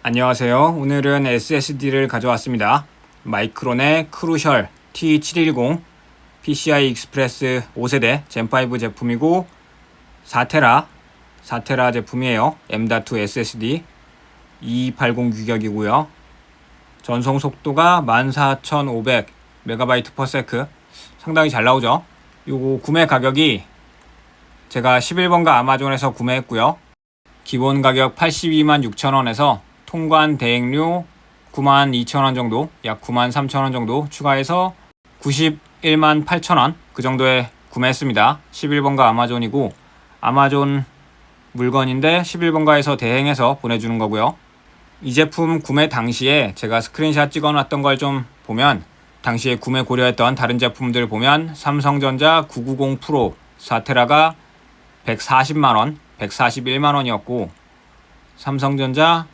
안녕하세요. 오늘은 SSD를 가져왔습니다. 마이크론의 크루셜 T710 PCI 익스프레스 5세대 젠5 제품이고 4테라 제품이에요. M.2 SSD 2280 규격이고요. 전송 속도가 14500MB/s. 상당히 잘 나오죠. 요거 구매 가격이 제가 11번가 아마존에서 구매했고요. 기본 가격 826,000원에서 통관 대행료 92,000원 정도, 약 93,000원 정도 추가해서 918,000원 그 정도에 구매했습니다. 11번가 아마존이고 아마존 물건인데 11번가에서 대행해서 보내주는 거고요. 이 제품 구매 당시에 제가 스크린샷 찍어놨던 걸 좀 보면 당시에 구매 고려했던 다른 제품들 보면 삼성전자 990 프로 4테라가 140만원, 141만원이었고 삼성전자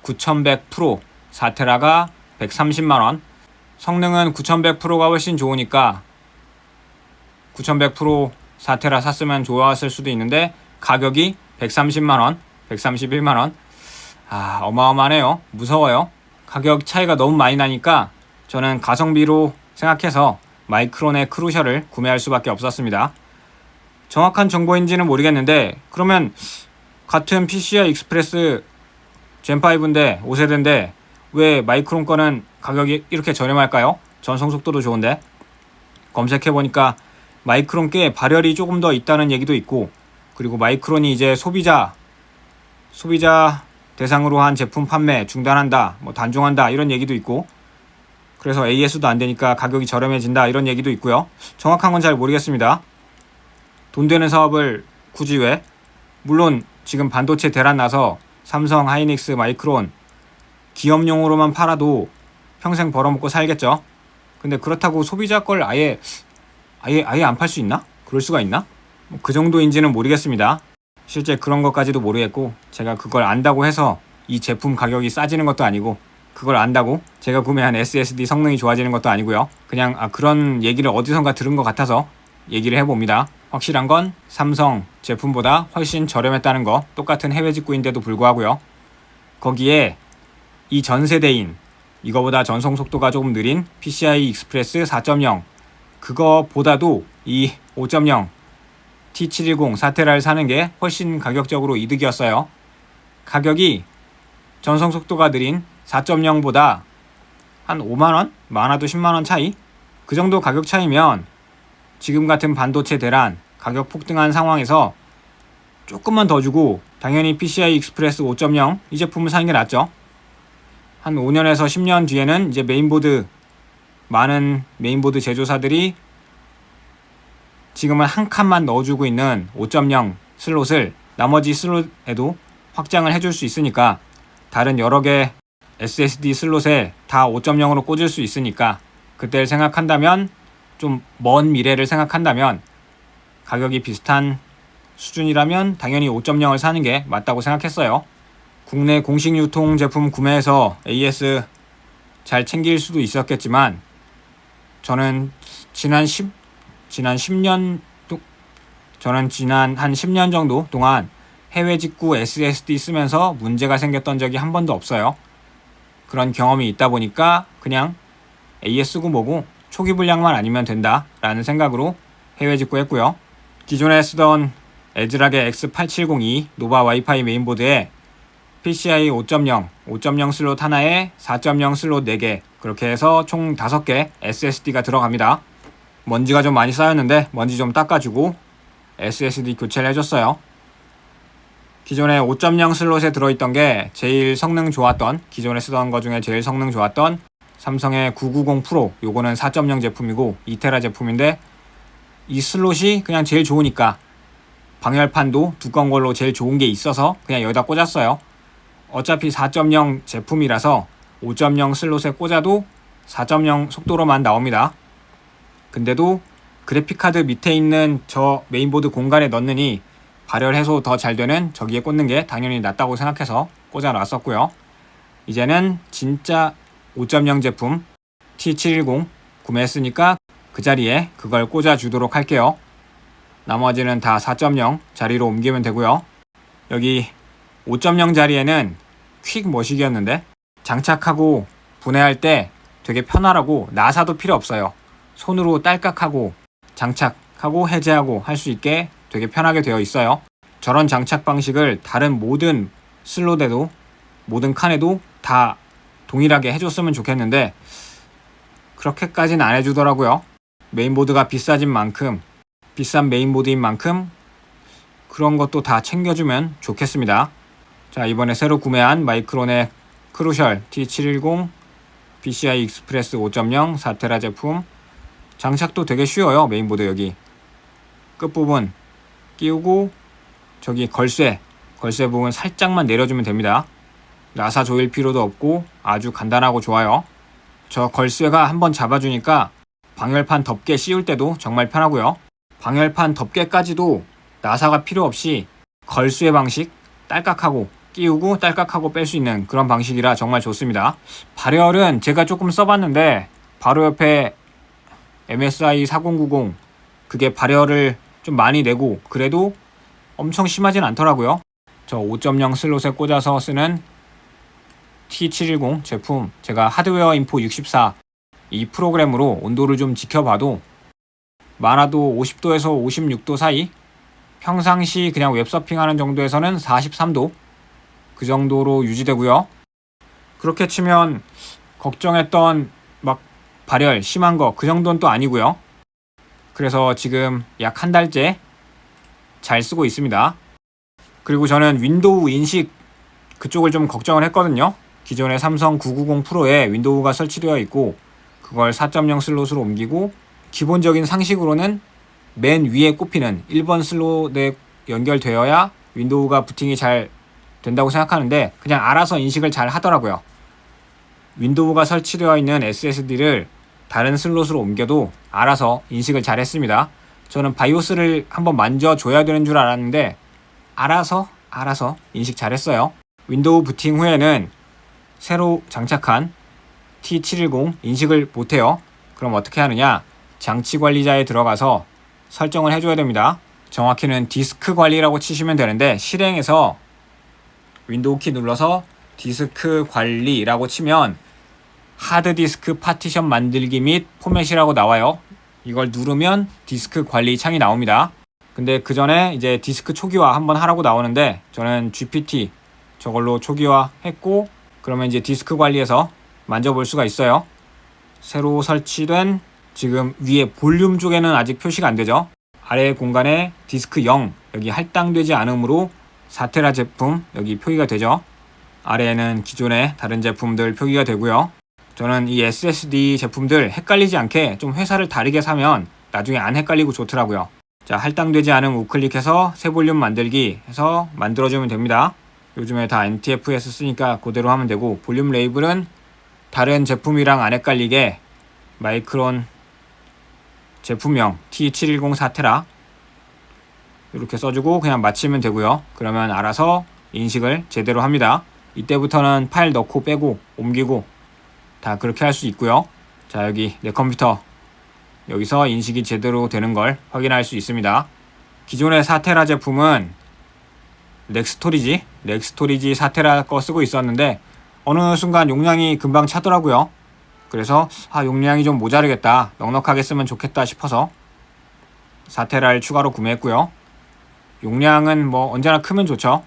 9100 프로 4테라가 130만원. 성능은 9100 프로가 훨씬 좋으니까 9100 프로 4테라 샀으면 좋았을 수도 있는데 가격이 130만원, 131만원. 어마어마하네요. 무서워요. 가격 차이가 너무 많이 나니까 저는 가성비로 생각해서 마이크론의 크루셜을 구매할 수밖에 없었습니다. 정확한 정보인지는 모르겠는데 그러면 같은 PCI 익스프레스 젠5인데 5세대인데 왜 마이크론 거는 가격이 이렇게 저렴할까요? 전송 속도도 좋은데. 검색해보니까 마이크론 께 발열이 조금 더 있다는 얘기도 있고, 그리고 마이크론이 이제 소비자 대상으로 한 제품 판매 중단한다, 단종한다 이런 얘기도 있고, 그래서 AS도 안 되니까 가격이 저렴해진다 이런 얘기도 있고요. 정확한 건 잘 모르겠습니다. 돈 되는 사업을 굳이 왜? 물론 지금 반도체 대란 나서 삼성, 하이닉스, 마이크론 기업용으로만 팔아도 평생 벌어먹고 살겠죠. 근데 그렇다고 소비자 걸 아예 안 팔 수 있나? 그럴 수가 있나? 그 정도인지는 모르겠습니다. 실제 그런 것까지도 모르겠고, 제가 그걸 안다고 해서 이 제품 가격이 싸지는 것도 아니고, 그걸 안다고 제가 구매한 SSD 성능이 좋아지는 것도 아니고요. 그냥 그런 얘기를 어디선가 들은 것 같아서 얘기를 해봅니다. 확실한 건 삼성 제품보다 훨씬 저렴했다는 거, 똑같은 해외 직구인데도 불구하고요. 거기에 이 전세대인, 이거보다 전송 속도가 조금 느린 PCI 익스프레스 4.0, 그거보다도 이 5.0 T710 4테라를 사는 게 훨씬 가격적으로 이득이었어요. 가격이 전송 속도가 느린 4.0보다 한 5만원? 많아도 10만원 차이? 그 정도 가격 차이면 지금 같은 반도체 대란, 가격 폭등한 상황에서 조금만 더 주고 당연히 PCI 익스프레스 5.0 이 제품을 사는 게 낫죠. 한 5년에서 10년 뒤에는 이제 많은 메인보드 제조사들이 지금은 한 칸만 넣어주고 있는 5.0 슬롯을 나머지 슬롯에도 확장을 해줄 수 있으니까, 다른 여러 개 SSD 슬롯에 다 5.0으로 꽂을 수 있으니까, 그때를 생각한다면, 좀 먼 미래를 생각한다면 가격이 비슷한 수준이라면 당연히 5.0을 사는 게 맞다고 생각했어요. 국내 공식 유통 제품 구매해서 AS 잘 챙길 수도 있었겠지만, 저는 지난 한 10년 정도 동안 해외 직구 SSD 쓰면서 문제가 생겼던 적이 한 번도 없어요. 그런 경험이 있다 보니까 그냥 AS고 뭐고 초기 불량만 아니면 된다라는 생각으로 해외 직구했고요. 기존에 쓰던 에즈락의 X8702 노바 와이파이 메인보드에 PCI 5.0 슬롯 하나에 4.0 슬롯 4개, 그렇게 해서 총 5개 SSD가 들어갑니다. 먼지가 좀 많이 쌓였는데 먼지 좀 닦아주고 SSD 교체를 해줬어요. 기존에 5.0 슬롯에 들어있던 게 제일 성능 좋았던, 기존에 쓰던 거 중에 제일 성능 좋았던 삼성의 990 프로, 요거는 4.0 제품이고 2테라 제품인데, 이 슬롯이 그냥 제일 좋으니까 방열판도 두꺼운 걸로 제일 좋은 게 있어서 그냥 여기다 꽂았어요. 어차피 4.0 제품이라서 5.0 슬롯에 꽂아도 4.0 속도로만 나옵니다. 근데도 그래픽카드 밑에 있는 저 메인보드 공간에 넣느니 발열 해소 더 잘 되는 저기에 꽂는 게 당연히 낫다고 생각해서 꽂아 놨었고요. 이제는 진짜 5.0 제품 T710 구매했으니까 그 자리에 그걸 꽂아 주도록 할게요. 나머지는 다 4.0 자리로 옮기면 되고요. 여기 5.0 자리에는 퀵 머시기였는데 장착하고 분해할 때 되게 편하라고 나사도 필요 없어요. 손으로 딸깍하고 장착하고 해제하고 할 수 있게 되게 편하게 되어 있어요. 저런 장착 방식을 다른 모든 슬롯에도 모든 칸에도 다 동일하게 해줬으면 좋겠는데 그렇게까지는 안 해주더라고요. 메인보드가 비싸진 만큼 비싼 메인보드인 만큼 그런 것도 다 챙겨주면 좋겠습니다. 자, 이번에 새로 구매한 마이크론의 크루셜 T710 PCI 익스프레스 5.0 4테라 제품 장착도 되게 쉬워요. 메인보드 여기 끝부분 끼우고 저기 걸쇠 부분 살짝만 내려주면 됩니다. 나사 조일 필요도 없고 아주 간단하고 좋아요. 저 걸쇠가 한번 잡아주니까 방열판 덮개 씌울 때도 정말 편하고요. 방열판 덮개까지도 나사가 필요 없이 걸쇠 방식 딸깍하고 끼우고 딸깍하고 뺄 수 있는 그런 방식이라 정말 좋습니다. 발열은 제가 조금 써봤는데 바로 옆에 MSI 4090 그게 발열을 좀 많이 내고 그래도 엄청 심하진 않더라고요. 저 5.0 슬롯에 꽂아서 쓰는 T710 제품 제가 하드웨어 인포 64 이 프로그램으로 온도를 좀 지켜봐도 많아도 50도에서 56도 사이 평상시 그냥 웹서핑하는 정도에서는 43도 그 정도로 유지되고요. 그렇게 치면 걱정했던 막 발열 심한 거 그 정도는 또 아니고요. 그래서 지금 약 한 달째 잘 쓰고 있습니다. 그리고 저는 윈도우 인식 그쪽을 좀 걱정을 했거든요. 기존의 삼성 990 프로에 윈도우가 설치되어 있고 그걸 4.0 슬롯으로 옮기고 기본적인 상식으로는 맨 위에 꼽히는 1번 슬롯에 연결되어야 윈도우가 부팅이 잘 된다고 생각하는데 그냥 알아서 인식을 잘 하더라고요. 윈도우가 설치되어 있는 SSD를 다른 슬롯으로 옮겨도 알아서 인식을 잘 했습니다. 저는 바이오스를 한번 만져줘야 되는 줄 알았는데 알아서 인식 잘 했어요. 윈도우 부팅 후에는 새로 장착한 T710 인식을 못해요. 그럼 어떻게 하느냐? 장치 관리자에 들어가서 설정을 해줘야 됩니다. 정확히는 디스크 관리라고 치시면 되는데 실행에서 윈도우 키 눌러서 디스크 관리라고 치면 하드디스크 파티션 만들기 및 포맷이라고 나와요. 이걸 누르면 디스크 관리 창이 나옵니다. 근데 그 전에 이제 디스크 초기화 한번 하라고 나오는데 저는 GPT 저걸로 초기화 했고 그러면 이제 디스크 관리에서 만져볼 수가 있어요. 새로 설치된 지금 위에 볼륨 쪽에는 아직 표시가 안 되죠. 아래 공간에 디스크 0 여기 할당되지 않으므로 4테라 제품 여기 표기가 되죠. 아래에는 기존의 다른 제품들 표기가 되고요. 저는 이 SSD 제품들 헷갈리지 않게 좀 회사를 다르게 사면 나중에 안 헷갈리고 좋더라고요. 자, 할당되지 않음 우클릭해서 새 볼륨 만들기 해서 만들어주면 됩니다. 요즘에 다 NTFS 쓰니까 그대로 하면 되고 볼륨 레이블은 다른 제품이랑 안 헷갈리게 마이크론 제품명 T710 4테라 이렇게 써주고 그냥 맞추면 되고요. 그러면 알아서 인식을 제대로 합니다. 이때부터는 파일 넣고 빼고 옮기고 다 그렇게 할 수 있고요. 자, 여기 내 컴퓨터 여기서 인식이 제대로 되는 걸 확인할 수 있습니다. 기존의 4테라 제품은 넥스토리지 4테라 거 쓰고 있었는데 어느 순간 용량이 금방 차더라고요. 그래서 용량이 좀 모자르겠다 넉넉하게 쓰면 좋겠다 싶어서 4테라를 추가로 구매했고요. 용량은 뭐 언제나 크면 좋죠.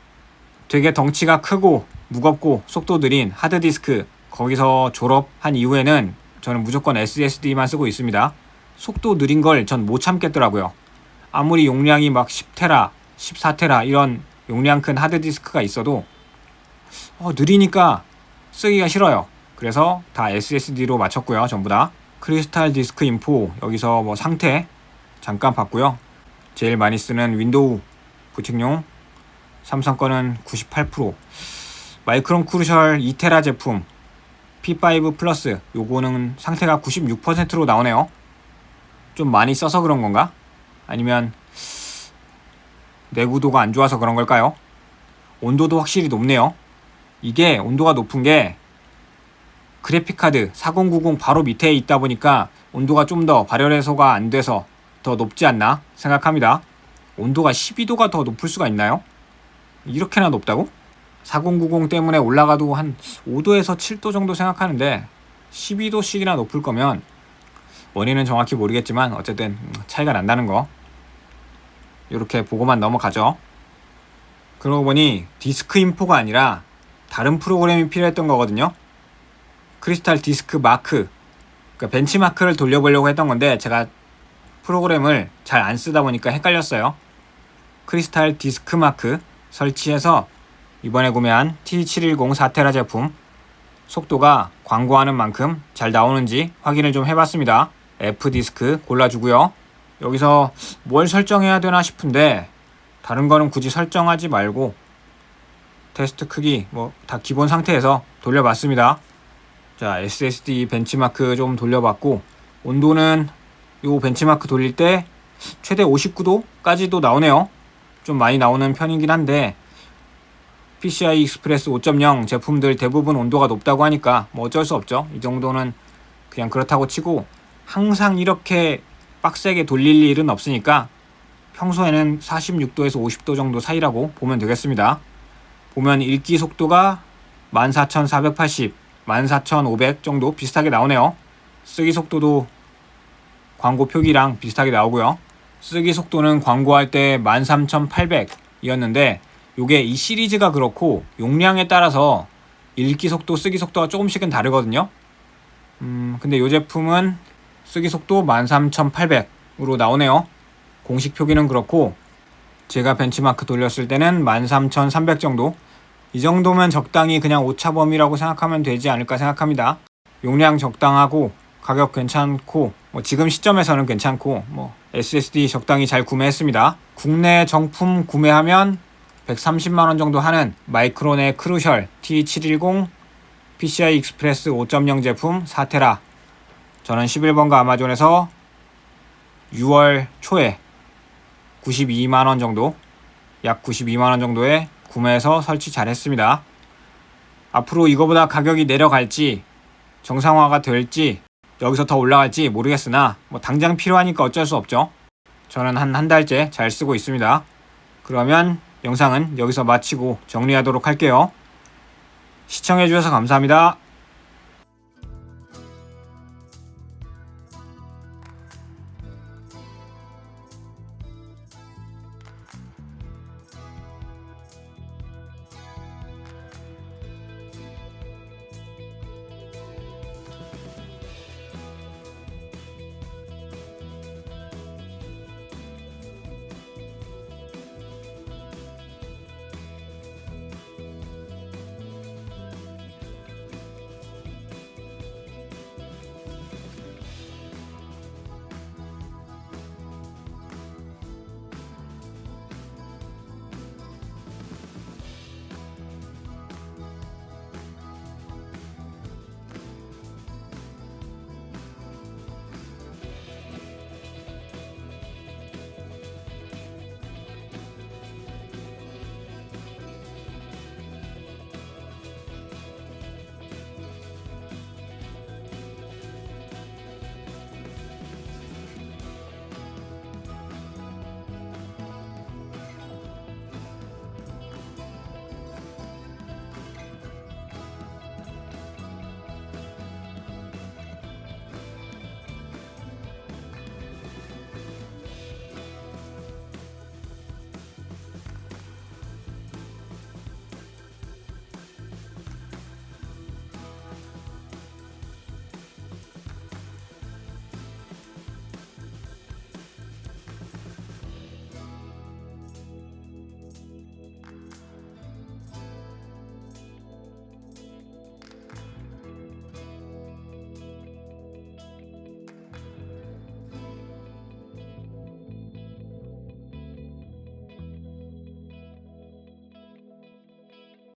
되게 덩치가 크고 무겁고 속도 느린 하드디스크 거기서 졸업한 이후에는 저는 무조건 SSD만 쓰고 있습니다. 속도 느린 걸 전 못 참겠더라고요. 아무리 용량이 막 10테라 14테라 이런 용량 큰 하드디스크가 있어도 느리니까 쓰기가 싫어요. 그래서 다 SSD로 맞췄고요. 전부 다 크리스탈 디스크 인포 여기서 뭐 상태 잠깐 봤고요. 제일 많이 쓰는 윈도우 부팅용 삼성 거는 98%, 마이크론 크루셜 2테라 제품 P5 플러스 요거는 상태가 96%로 나오네요. 좀 많이 써서 그런 건가? 아니면 내구도가 안 좋아서 그런 걸까요? 온도도 확실히 높네요. 이게 온도가 높은 게 그래픽카드 4090 바로 밑에 있다 보니까 온도가 좀 더 발열 해소가 안 돼서 더 높지 않나 생각합니다. 온도가 12도가 더 높을 수가 있나요? 이렇게나 높다고? 4090 때문에 올라가도 한 5도에서 7도 정도 생각하는데 12도씩이나 높을 거면 원인은 정확히 모르겠지만 어쨌든 차이가 난다는 거 이렇게 보고만 넘어가죠. 그러고 보니 디스크 인포가 아니라 다른 프로그램이 필요했던 거거든요. 크리스탈 디스크 마크, 그러니까 벤치마크를 돌려보려고 했던 건데 제가 프로그램을 잘 안 쓰다 보니까 헷갈렸어요. 크리스탈 디스크 마크 설치해서 이번에 구매한 T710 4테라 제품 속도가 광고하는 만큼 잘 나오는지 확인을 좀 해봤습니다. F디스크 골라주고요. 여기서 뭘 설정해야 되나 싶은데 다른 거는 굳이 설정하지 말고 테스트 크기 뭐 다 기본 상태에서 돌려봤습니다. 자, SSD 벤치마크 좀 돌려봤고 온도는 요 벤치마크 돌릴 때 최대 59도까지도 나오네요. 좀 많이 나오는 편이긴 한데 PCI 익스프레스 5.0 제품들 대부분 온도가 높다고 하니까 뭐 어쩔 수 없죠. 이 정도는 그냥 그렇다고 치고 항상 이렇게 빡세게 돌릴 일은 없으니까 평소에는 46도에서 50도 정도 사이라고 보면 되겠습니다. 보면 읽기 속도가 14480, 14500 정도 비슷하게 나오네요. 쓰기 속도도 광고 표기랑 비슷하게 나오고요. 쓰기 속도는 광고할 때 13800이었는데 요게 이 시리즈가 그렇고 용량에 따라서 읽기 속도, 쓰기 속도가 조금씩은 다르거든요. 근데 이 제품은 쓰기 속도 13800으로 나오네요. 공식 표기는 그렇고 제가 벤치마크 돌렸을 때는 13300 정도, 이 정도면 적당히 그냥 오차범위라고 생각하면 되지 않을까 생각합니다. 용량 적당하고 가격 괜찮고 뭐 지금 시점에서는 괜찮고 뭐 SSD 적당히 잘 구매했습니다. 국내 정품 구매하면 130만원 정도 하는 마이크론의 크루셜 T710 PCI 익스프레스 5.0 제품 4테라 저는 11번가 아마존에서 6월 초에 92만원 정도, 약 92만원 정도에 구매해서 설치 잘 했습니다. 앞으로 이거보다 가격이 내려갈지 정상화가 될지 여기서 더 올라갈지 모르겠으나 뭐 당장 필요하니까 어쩔 수 없죠. 저는 한 달째 잘 쓰고 있습니다. 그러면 영상은 여기서 마치고 정리하도록 할게요. 시청해주셔서 감사합니다.